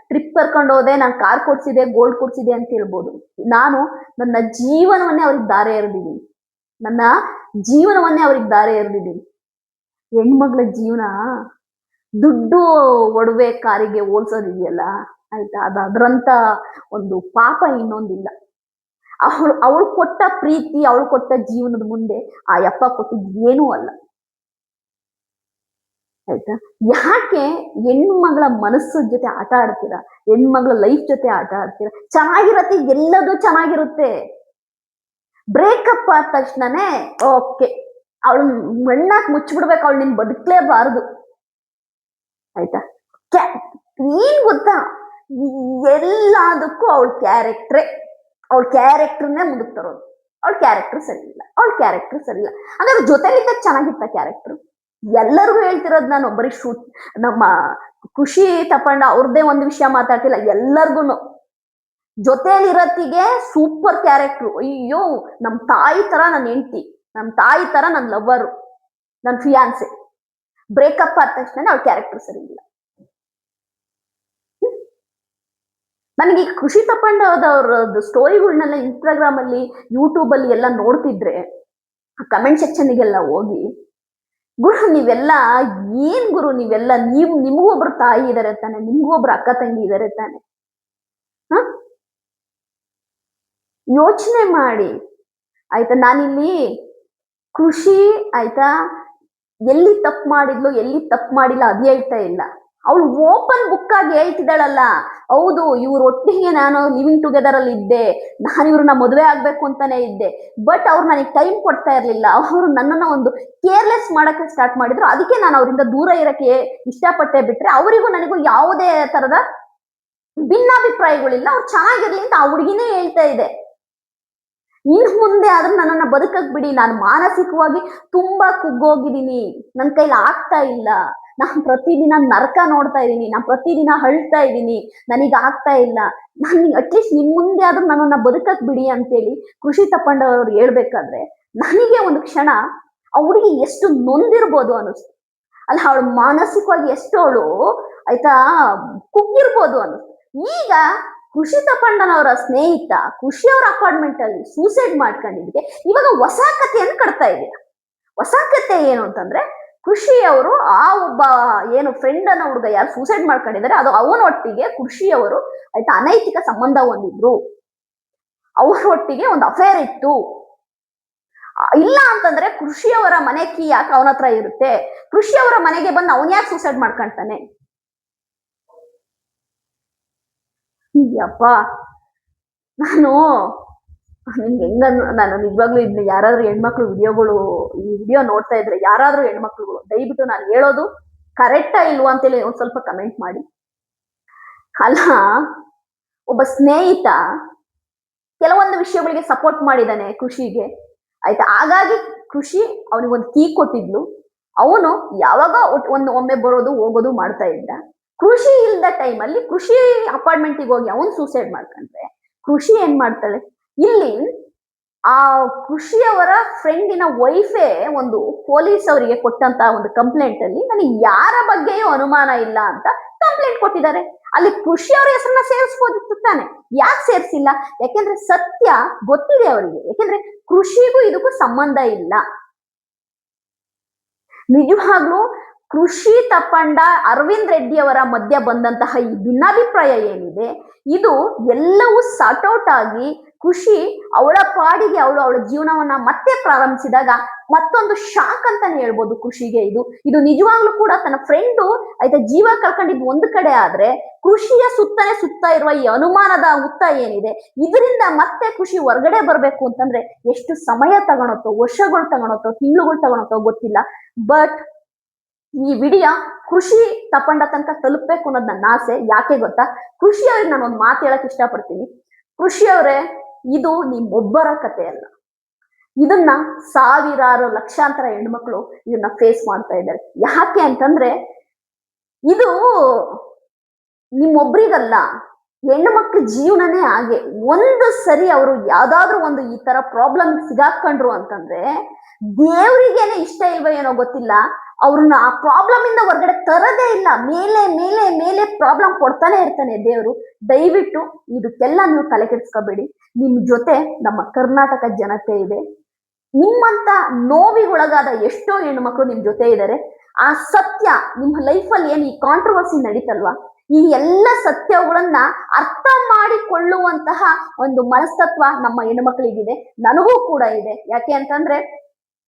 ಟ್ರಿಪ್ ಕರ್ಕೊಂಡು ಹೋದೆ, ನಾನು ಕಾರ್ ಕೊಡ್ಸಿದೆ, ಗೋಲ್ಡ್ ಕೊಡ್ಸಿದೆ ಅಂತ ಹೇಳ್ಬೋದು. ನಾನು ನನ್ನ ಜೀವನವನ್ನೇ ಅವ್ರಿಗೆ ದಾರೆ ಎರೆದಿದ್ದೀನಿ. ಹೆಣ್ಮಗ್ಳ ಜೀವನ ದುಡ್ಡು, ಒಡವೆ, ಕಾರಿಗೆ ಹೋಲ್ಸೋದಿದೆಯಲ್ಲ, ಆಯ್ತಾ, ಅದ್ರಂತ ಒಂದು ಪಾಪ ಇನ್ನೊಂದಿಲ್ಲ. ಅವಳು ಕೊಟ್ಟ ಪ್ರೀತಿ, ಅವಳು ಕೊಟ್ಟ ಜೀವನದ ಮುಂದೆ ಆ ಯಪ್ಪ ಕೊಟ್ಟಿದ್ ಏನೂ ಅಲ್ಲ, ಆಯ್ತಾ. ಯಾಕೆ ಹೆಣ್ಮಗಳ ಮನಸ್ಸು ಜೊತೆ ಆಟ ಆಡ್ತೀರಾ? ಹೆಣ್ಮಗಳ ಲೈಫ್ ಜೊತೆ ಆಟ ಆಡ್ತೀರಾ? ಚೆನ್ನಾಗಿರತ್ತೆ, ಎಲ್ಲದೂ ಚೆನ್ನಾಗಿರುತ್ತೆ. ಬ್ರೇಕಪ್ ಆದ ತಕ್ಷಣನೇ ಓಕೆ, ಅವಳು ಮಣ್ಣಾಕ್ ಮುಚ್ಚಿಬಿಡ್ಬೇಕು, ಅವಳು ನಿನ್ ಬದುಕಲೇಬಾರದು, ಆಯ್ತಾ. ಏನ್ ಗೊತ್ತಾ, ಎಲ್ಲದಕ್ಕೂ ಅವಳ ಕ್ಯಾರೆಕ್ಟರ್ನೇ ಮುಂದಕ್ಕೆ ತರೋದು. ಅವಳ ಕ್ಯಾರೆಕ್ಟರ್ ಸರಿ ಇಲ್ಲ. ಹಾಗಾದ್ರೆ ಜೊತೆಲಿದ್ದ ಚೆನ್ನಾಗಿತ್ತ ಕ್ಯಾರೆಕ್ಟರ್? ಎಲ್ಲರಿಗೂ ಹೇಳ್ತಿರೋದು ನಾನು, ಬರೀ ನಮ್ಮ ಖುಷಿ ತಕೊಂಡ ಅವ್ರದ್ದೇ ಒಂದು ವಿಷಯ ಮಾತಾಡ್ತಿಲ್ಲ, ಎಲ್ಲರಿಗೂ ಜೊತೆಲಿರತ್ತಿಗೆ ಸೂಪರ್ ಕ್ಯಾರೆಕ್ಟ್ರು. ಅಯ್ಯೋ, ನಮ್ ತಾಯಿ ತರ ನನ್ನ ಹೆಂಡತಿ, ನಮ್ ತಾಯಿ ತರ ನನ್ನ ಲವ್ವರು, ನನ್ನ ಫಿಯಾನ್ಸೆ. ಬ್ರೇಕಪ್ ಆದ ತಕ್ಷಣ ಅವ್ಳ ಕ್ಯಾರೆಕ್ಟರ್ ಸರಿ ಇಲ್ಲ. ನನಗೆ ಖುಷಿ ತಪ್ಪಂಡವ್ರದ್ದು ಸ್ಟೋರಿಗಳನ್ನೆಲ್ಲ ಇನ್ಸ್ಟಾಗ್ರಾಮ್ ಅಲ್ಲಿ, ಯೂಟ್ಯೂಬ್ ಅಲ್ಲಿ ಎಲ್ಲ ನೋಡ್ತಿದ್ರೆ ಕಮೆಂಟ್ ಸೆಕ್ಷನ್ಗೆಲ್ಲ ಹೋಗಿ, ಗುರು ನೀವೆಲ್ಲ ಏನ್ ಗುರು ನೀವೆಲ್ಲ, ನಿಮಗೂ ಒಬ್ರು ತಾಯಿ ಇದಾರೆ ತಾನೆ, ನಿಮ್ಗೂ ಒಬ್ರು ಅಕ್ಕ ತಂಗಿ ಇದಾರೆ ತಾನೆ, ಹ ಯೋಚನೆ ಮಾಡಿ ಆಯ್ತಾ. ನಾನಿಲ್ಲಿ ಖುಷಿ ಆಯ್ತಾ ಎಲ್ಲಿ ತಪ್ಪು ಮಾಡಿದ್ಲು ಎಲ್ಲಿ ತಪ್ಪು ಮಾಡಿಲ್ಲ ಅದು ಹೇಳ್ತಾ ಇಲ್ಲ. ಅವಳು ಓಪನ್ ಬುಕ್ ಆಗಿ ಹೇಳ್ತಿದ್ದಾಳಲ್ಲ, ಹೌದು ಇವ್ರ ಒಟ್ಟಿಗೆ ನಾನು ಲಿವಿಂಗ್ ಟುಗೆದರ್ ಅಲ್ಲಿ ಇದ್ದೆ, ನಾನು ಇವ್ರನ್ನ ಮದುವೆ ಆಗ್ಬೇಕು ಅಂತಾನೆ ಇದ್ದೆ, ಬಟ್ ಅವ್ರು ನನಗೆ ಟೈಮ್ ಕೊಡ್ತಾ ಇರ್ಲಿಲ್ಲ, ಅವರು ನನ್ನನ್ನ ಒಂದು ಕೇರ್ಲೆಸ್ ಮಾಡಕ್ಕೆ ಸ್ಟಾರ್ಟ್ ಮಾಡಿದ್ರು, ಅದಕ್ಕೆ ನಾನು ಅವರಿಂದ ದೂರ ಇರಕ್ಕೆ ಇಷ್ಟಪಟ್ಟೆ. ಬಿಟ್ರೆ ಅವರಿಗೂ ನನಗೂ ಯಾವುದೇ ತರದ ಭಿನ್ನಾಭಿಪ್ರಾಯಗಳಿಲ್ಲ, ಅವ್ರು ಚೆನ್ನಾಗಿರ್ಲಿ ಅಂತ ಆ ಹುಡುಗಿನೇ ಹೇಳ್ತಾ ಇದೆ. ಇನ್ ಮುಂದೆ ಆದ್ರೂ ನನ್ನನ್ನ ಬದುಕಕ್ ಬಿಡಿ, ನಾನು ಮಾನಸಿಕವಾಗಿ ತುಂಬಾ ಕುಗ್ಗೋಗಿದ್ದೀನಿ, ನನ್ ಕೈಲಿ ಆಗ್ತಾ ಇಲ್ಲ, ನಾನ್ ಪ್ರತಿದಿನ ನರಕ ನೋಡ್ತಾ ಇದ್ದೀನಿ, ನಾನ್ ಪ್ರತಿದಿನ ಅಳ್ತಾ ಇದ್ದೀನಿ, ನನಗೆ ಆಗ್ತಾ ಇಲ್ಲ, ನಾನು ಅಟ್ಲೀಸ್ಟ್ ನಿಮ್ ಮುಂದೆ ಆದ್ರೂ ನನ್ನನ್ನ ಬದುಕಕ್ ಬಿಡಿ ಅಂತೇಳಿ ಖುಷಿ ತಪ್ಪಂಡವ್ರು ಹೇಳ್ಬೇಕಾದ್ರೆ ನನಗೆ ಒಂದು ಕ್ಷಣ ಆ ಹುಡುಗಿ ಎಷ್ಟು ನೊಂದಿರ್ಬೋದು ಅನಿಸ್ತು. ಅಲ್ಲ, ಅವಳು ಮಾನಸಿಕವಾಗಿ ಎಷ್ಟು ಅವಳು ಆಯ್ತಾ ಕುಗ್ಗಿರ್ಬೋದು ಅನಿಸ್ತು. ಈಗ ಖುಷಿ ತಪ್ಪಣ್ಣನವರ ಸ್ನೇಹಿತ ಖುಷಿ ಅವರ ಅಪಾರ್ಟ್ಮೆಂಟ್ ಅಲ್ಲಿ ಸೂಸೈಡ್ ಮಾಡ್ಕೊಂಡಿದ್ದೆ, ಇವಾಗ ಹೊಸ ಕಥೆಯನ್ನು ಕಟ್ತಾ ಇದೀಯ. ಹೊಸ ಕಥೆ ಏನು ಅಂತಂದ್ರೆ, ಖುಷಿ ಅವರು ಆ ಒಬ್ಬ ಏನು ಫ್ರೆಂಡ್ ಅನ್ನೋ ಹುಡುಗ ಯಾರು ಸೂಸೈಡ್ ಮಾಡ್ಕೊಂಡಿದ್ದಾರೆ, ಅದು ಅವನೊಟ್ಟಿಗೆ ಖುಷಿ ಅವರು ಆಯ್ತಾ ಅನೈತಿಕ ಸಂಬಂಧ ಹೊಂದಿದ್ರು, ಅವರೊಟ್ಟಿಗೆ ಒಂದು ಅಫೇರ್ ಇತ್ತು. ಇಲ್ಲ ಅಂತಂದ್ರೆ ಖುಷಿ ಅವರ ಮನೆ ಕೀ ಯಾಕೆ ಅವನ ಹತ್ರ ಇರುತ್ತೆ, ಖುಷಿ ಅವರ ಮನೆಗೆ ಬಂದು ಅವನ್ ಯಾಕೆ ಸೂಸೈಡ್ ಮಾಡ್ಕೊಂತಾನೆ? ಯಪ್ಪ, ನಾನು ನಿಮ್ಗೆ ನಾನು ನಿಜವಾಗ್ಲೂ ಇದ್ನ ಯಾರಾದ್ರೂ ಹೆಣ್ಮಕ್ಳು ವಿಡಿಯೋಗಳು ಈ ವಿಡಿಯೋ ನೋಡ್ತಾ ಇದ್ರೆ, ಯಾರಾದ್ರೂ ಹೆಣ್ಮಕ್ಳುಗಳು ದಯವಿಟ್ಟು ನಾನು ಹೇಳೋದು ಕರೆಕ್ಟಾ ಇಲ್ವಾ ಅಂತೇಳಿ ಒಂದ್ ಸ್ವಲ್ಪ ಕಮೆಂಟ್ ಮಾಡಿ. ಅಲ್ಲ, ಒಬ್ಬ ಸ್ನೇಹಿತ ಕೆಲವೊಂದು ವಿಷಯಗಳಿಗೆ ಸಪೋರ್ಟ್ ಮಾಡಿದಾನೆ ಖುಷಿಗೆ ಆಯ್ತಾ, ಹಾಗಾಗಿ ಖುಷಿ ಅವನಿಗೊಂದು ಕೀ ಕೊಟ್ಟಿದ್ಲು, ಅವನು ಯಾವಾಗ ಒಮ್ಮೆ ಬರೋದು ಹೋಗೋದು ಮಾಡ್ತಾ ಇದ್ದ. ಖುಷಿ ಇಲ್ದ ಟೈಮಲ್ಲಿ ಖುಷಿ ಅಪಾರ್ಟ್ಮೆಂಟಿಗೆ ಹೋಗಿ ಅವನು ಸೂಸೈಡ್ ಮಾಡ್ಕೊಂಡ್ರೆ ಖುಷಿ ಏನ್ ಮಾಡ್ತಾಳೆ, ಇಲ್ಲಿ ಆ ಖುಷಿಯವರ ಫ್ರೆಂಡಿನ ವೈಫೇ ಒಂದು ಪೊಲೀಸ್ ಅವರಿಗೆ ಕೊಟ್ಟಂತ ಒಂದು ಕಂಪ್ಲೇಂಟ್ ಅಲ್ಲಿ ನನಗೆ ಯಾರ ಬಗ್ಗೆಯೂ ಅನುಮಾನ ಇಲ್ಲ ಅಂತ ಕಂಪ್ಲೇಂಟ್ ಕೊಟ್ಟಿದ್ದಾರೆ. ಅಲ್ಲಿ ಖುಷಿ ಅವರ ಹೆಸರನ್ನ ಸೇರಿಸ್ಬೋದಿತ್ತು ತಾನೆ, ಯಾಕೆ ಸೇರಿಸಿಲ್ಲ? ಯಾಕೆಂದ್ರೆ ಸತ್ಯ ಗೊತ್ತಿದೆ ಅವರಿಗೆ, ಯಾಕೆಂದ್ರೆ ಕೃಷಿಗೂ ಇದಕ್ಕೂ ಸಂಬಂಧ ಇಲ್ಲ. ನಿಜವಾಗ್ಲೂ ಕೃಷಿ ತಪ್ಪಂಡ ಅರವಿಂದ್ ರೆಡ್ಡಿ ಅವರ ಮಧ್ಯ ಬಂದಂತಹ ಈ ಭಿನ್ನಾಭಿಪ್ರಾಯ ಏನಿದೆ, ಇದು ಎಲ್ಲವೂ ಸಾರ್ಟ್ಔಟ್ ಆಗಿ ಖುಷಿ ಅವಳ ಪಾಡಿಗೆ ಅವಳ ಜೀವನವನ್ನ ಮತ್ತೆ ಪ್ರಾರಂಭಿಸಿದಾಗ ಮತ್ತೊಂದು ಶಾಕ್ ಅಂತಾನೆ ಹೇಳ್ಬೋದು ಖುಷಿಗೆ. ಇದು ನಿಜವಾಗ್ಲೂ ಕೂಡ ತನ್ನ ಫ್ರೆಂಡು ಆಯ್ತಾ ಜೀವ ಕಳ್ಕೊಂಡಿದ್ ಒಂದು ಕಡೆ ಆದ್ರೆ, ಕೃಷಿಯ ಸುತ್ತ ಇರುವ ಈ ಅನುಮಾನದ ಹುತ್ತ ಏನಿದೆ, ಇದರಿಂದ ಮತ್ತೆ ಖುಷಿ ಹೊರಗಡೆ ಬರ್ಬೇಕು ಅಂತಂದ್ರೆ ಎಷ್ಟು ಸಮಯ ತಗೊಳತ್ತೋ, ವರ್ಷಗಳು ತಗೊಳತ್ತೋ, ತಿಂಗಳುಗಳು ತಗೊಳತ್ತೋ ಗೊತ್ತಿಲ್ಲ. ಬಟ್ ಈ ವಿಡಿಯೋ ಖುಷಿ ತಪ್ಪಂಡ ತನಕ ತಲುಪಬೇಕು ಅನ್ನೋದು ನನ್ನ ಆಸೆ. ಯಾಕೆ ಗೊತ್ತಾ, ಖುಷಿ ಅವ್ರಿಗೆ ನಾನು ಒಂದು ಮಾತು ಹೇಳಕ್ ಇಷ್ಟಪಡ್ತೀನಿ. ಖುಷಿ ಅವರೇ, ಇದು ನಿಮ್ಮೊಬ್ಬರ ಕತೆ ಅಲ್ಲ, ಇದನ್ನ ಸಾವಿರಾರು ಲಕ್ಷಾಂತರ ಹೆಣ್ಮಕ್ಳು ಇದನ್ನ ಫೇಸ್ ಮಾಡ್ತಾ ಇದ್ದಾರೆ. ಯಾಕೆ ಅಂತಂದ್ರೆ ಇದು ನಿಮ್ಮೊಬ್ರಿಗಲ್ಲ, ಹೆಣ್ಣು ಮಕ್ಳ ಜೀವನನೇ ಹಾಗೆ. ಒಂದು ಸರಿ ಅವರು ಯಾವ್ದಾದ್ರು ಒಂದು ಈ ತರ ಪ್ರಾಬ್ಲಮ್ ಸಿಗಾಕೊಂಡ್ರು ಅಂತಂದ್ರೆ ದೇವ್ರಿಗೇನೆ ಇಷ್ಟ ಇಲ್ವ ಏನೋ ಗೊತ್ತಿಲ್ಲ, ಅವ್ರನ್ನ ಆ ಪ್ರಾಬ್ಲಮ್ ಇಂದ ಹೊರಗಡೆ ತರದೇ ಇಲ್ಲ, ಮೇಲೆ ಮೇಲೆ ಮೇಲೆ ಪ್ರಾಬ್ಲಮ್ ಕೊಡ್ತಾನೆ ಇರ್ತಾನೆ ದೇವ್ರು. ದಯವಿಟ್ಟು ಇದಕ್ಕೆಲ್ಲ ನೀವು ತಲೆ ಕೆಡಿಸ್ಕೋಬೇಡಿ. ನಿಮ್ ಜೊತೆ ನಮ್ಮ ಕರ್ನಾಟಕ ಜನತೆ ಇದೆ, ನಿಮ್ಮಂತ ನೋವಿಗೊಳಗಾದ ಎಷ್ಟೋ ಹೆಣ್ಮಕ್ಳು ನಿಮ್ ಜೊತೆ ಇದ್ದಾರೆ. ಆ ಸತ್ಯ ನಿಮ್ಮ ಲೈಫಲ್ಲಿ ಏನ್ ಈ ಕಾಂಟ್ರವರ್ಸಿ ನಡೀತಲ್ವಾ, ಈ ಎಲ್ಲ ಸತ್ಯಗಳನ್ನ ಅರ್ಥ ಮಾಡಿಕೊಳ್ಳುವಂತಹ ಒಂದು ಮನಸ್ತತ್ವ ನಮ್ಮ ಹೆಣ್ಮಕ್ಳಿಗಿದೆ, ನನಗೂ ಕೂಡ ಇದೆ. ಯಾಕೆ ಅಂತಂದ್ರೆ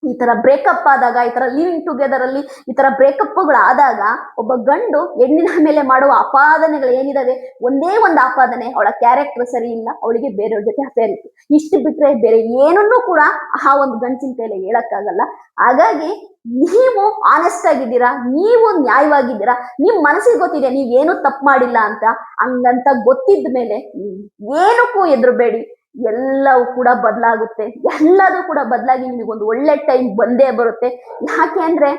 ಈ ತರ ಬ್ರೇಕಪ್ ಆದಾಗ, ಈ ತರ ಲಿವಿಂಗ್ ಟುಗೆದರ್ ಅಲ್ಲಿ ಈ ತರ ಬ್ರೇಕಪ್ಗಳಾದಾಗ ಒಬ್ಬ ಗಂಡು ಹೆಣ್ಣಿನ ಮೇಲೆ ಮಾಡುವ ಆಪಾದನೆಗಳು ಏನಿದಾವೆ, ಒಂದೇ ಒಂದು ಆಪಾದನೆ, ಅವಳ ಕ್ಯಾರೆಕ್ಟರ್ ಸರಿ ಇಲ್ಲ, ಅವಳಿಗೆ ಬೇರೆಯವ್ರ ಜೊತೆ ಅಫೇರ್ ಇತ್ತು, ಇಷ್ಟು ಬಿಟ್ರೆ ಬೇರೆ ಏನನ್ನೂ ಕೂಡ ಆ ಒಂದು ಗಂಡಸಿನ ಕೈಲಿ ಹೇಳಕ್ಕಾಗಲ್ಲ. ಹಾಗಾಗಿ ನೀವು ಆನೆಸ್ಟ್ ಆಗಿದ್ದೀರಾ, ನೀವು ನ್ಯಾಯವಾಗಿದ್ದೀರಾ, ನಿಮ್ ಮನಸ್ಸಿಗೆ ಗೊತ್ತಿದೆ ನೀವೇನು ತಪ್ಪು ಮಾಡಿಲ್ಲ ಅಂತ. ಹಂಗಂತ ಗೊತ್ತಿದ್ದ ಮೇಲೆ ಏನಕ್ಕೂ ಎದುರುಬೇಡಿ, ಎಲ್ಲವೂ ಕೂಡ ಬದಲಾಗುತ್ತೆ, ಎಲ್ಲದೂ ಕೂಡ ಬದಲಾಗಿ ನಿಮಗೊಂದು ಒಳ್ಳೆ ಟೈಮ್ ಬಂದೇ ಬರುತ್ತೆ. ಯಾಕೆ ಅಂದ್ರೆ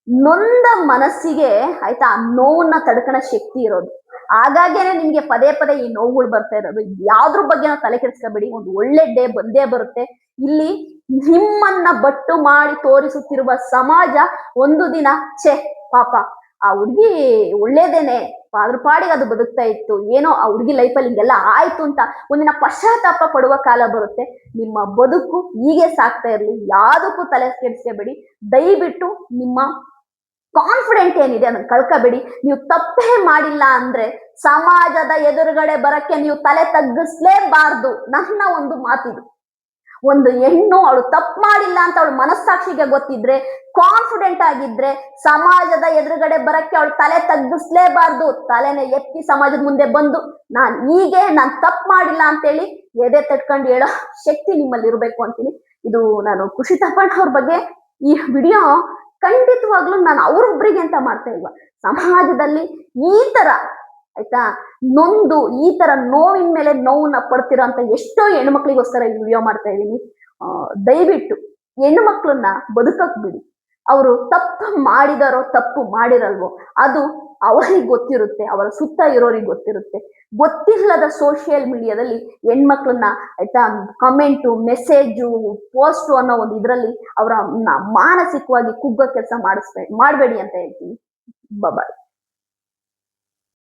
ನೊಂದ ಮನಸ್ಸಿಗೆ ಆಯ್ತಾ ನೋವನ್ನ ತಡ್ಕಣ ಶಕ್ತಿ ಇರೋದು. ಹಾಗಾಗೇನೆ ನಿಮ್ಗೆ ಪದೇ ಪದೇ ಈ ನೋವುಗಳು ಬರ್ತಾ ಇರೋದು. ಯಾವ್ದ್ರ ಬಗ್ಗೆ ನಾವು ತಲೆ ಕೆಡಿಸ್ಕೋಬೇಡಿ, ಒಂದು ಒಳ್ಳೆ ಡೇ ಬಂದೇ ಬರುತ್ತೆ. ಇಲ್ಲಿ ನಿಮ್ಮನ್ನ ಬಟ್ಟು ಮಾಡಿ ತೋರಿಸುತ್ತಿರುವ ಸಮಾಜ ಒಂದು ದಿನ ಛೆ ಪಾಪ ಆ ಹುಡ್ಗಿ ಒಳ್ಳೇದೇನೆ, ಅದ್ರ ಪಾಡಿಗೆ ಅದು ಬದುಕ್ತಾ ಇತ್ತು, ಏನೋ ಆ ಹುಡುಗಿ ಲೈಫಲ್ಲಿ ಹಿಂಗೆಲ್ಲ ಆಯ್ತು ಅಂತ ಒಂದಿನ ಪಶ್ಚಾತ್ತಾಪ ಪಡುವ ಕಾಲ ಬರುತ್ತೆ. ನಿಮ್ಮ ಬದುಕು ಹೀಗೆ ಸಾಕ್ತಾ ಇರ್ಲಿ, ಯಾವ್ದಕ್ಕೂ ತಲೆ ಕೆಡಿಸ್ಕೋಬೇಡಿ. ದಯವಿಟ್ಟು ನಿಮ್ಮ ಕಾನ್ಫಿಡೆಂಟ್ ಏನಿದೆ ಅದನ್ನ ಕಳ್ಕೋಬೇಡಿ. ನೀವು ತಪ್ಪೇ ಮಾಡಿಲ್ಲ ಅಂದ್ರೆ ಸಮಾಜದ ಎದುರುಗಡೆ ಬರಕ್ಕೆ ನೀವು ತಲೆ ತಗ್ಗಿಸ್ಲೇಬಾರ್ದು. ನನ್ನ ಒಂದು ಮಾತಿದು. ಒಂದು ಹೆಣ್ಣು ಅವಳು ತಪ್ಪು ಮಾಡಿಲ್ಲ ಅಂತ ಅವಳು ಮನಸ್ಸಾಕ್ಷಿಗೆ ಗೊತ್ತಿದ್ರೆ, ಕಾನ್ಫಿಡೆಂಟ್ ಆಗಿದ್ರೆ, ಸಮಾಜದ ಎದುರುಗಡೆ ಬರಕ್ಕೆ ಅವಳು ತಲೆ ತಗ್ಗಿಸ್ಲೇಬಾರ್ದು. ತಲೆನ ಎತ್ತಿ ಸಮಾಜದ ಮುಂದೆ ಬಂದು ನಾನ್ ತಪ್ಪು ಮಾಡಿಲ್ಲ ಅಂತೇಳಿ ಎದೆ ತಟ್ಕೊಂಡು ಹೇಳೋ ಶಕ್ತಿ ನಿಮ್ಮಲ್ಲಿ ಇರ್ಬೇಕು ಅಂತೀನಿ. ಇದು ನಾನು ಖುಷಿ ತಪ್ಪಣ್ಣ ಅವ್ರ ಬಗ್ಗೆ ಈ ವಿಡಿಯೋ ಖಂಡಿತವಾಗ್ಲೂ ನಾನು ಅವ್ರೊಬ್ರಿಗೆ ಅಂತ ಮಾಡ್ತಾ ಇಲ್ವಾ, ಸಮಾಜದಲ್ಲಿ ಈ ತರ ಆಯ್ತಾ ನೊಂದು ಈ ತರ ನೋವಿನ ಮೇಲೆ ನೋವನ್ನ ಪಡ್ತಿರೋ ಅಂತ ಎಷ್ಟೋ ಹೆಣ್ಮಕ್ಳಿಗೋಸ್ಕರ ಈ ವಿಡಿಯೋ ಮಾಡ್ತಾ ಇದ್ದೀನಿ. ದಯವಿಟ್ಟು ಹೆಣ್ಣು ಮಕ್ಳನ್ನ ಬದುಕಕ್ ಬಿಡಿ. ಅವರು ತಪ್ಪು ಮಾಡಿದಾರೋ ತಪ್ಪು ಮಾಡಿರಲ್ವೋ ಅದು ಅವರಿಗೆ ಗೊತ್ತಿರುತ್ತೆ, ಅವರ ಸುತ್ತ ಇರೋರಿಗೆ ಗೊತ್ತಿರುತ್ತೆ. ಗೊತ್ತಿಲ್ಲದ ಸೋಷಿಯಲ್ ಮೀಡಿಯಾದಲ್ಲಿ ಹೆಣ್ಮಕ್ಳನ್ನ ಆಯ್ತಾ ಕಮೆಂಟು, ಮೆಸೇಜು, ಪೋಸ್ಟು ಅನ್ನೋ ಒಂದು ಇದರಲ್ಲಿ ಅವರ ಮಾನಸಿಕವಾಗಿ ಕುಗ್ಗೋ ಕೆಲಸ ಮಾಡಬೇಡಿ ಅಂತ ಹೇಳ್ತೀನಿ. ಬಾಯ್.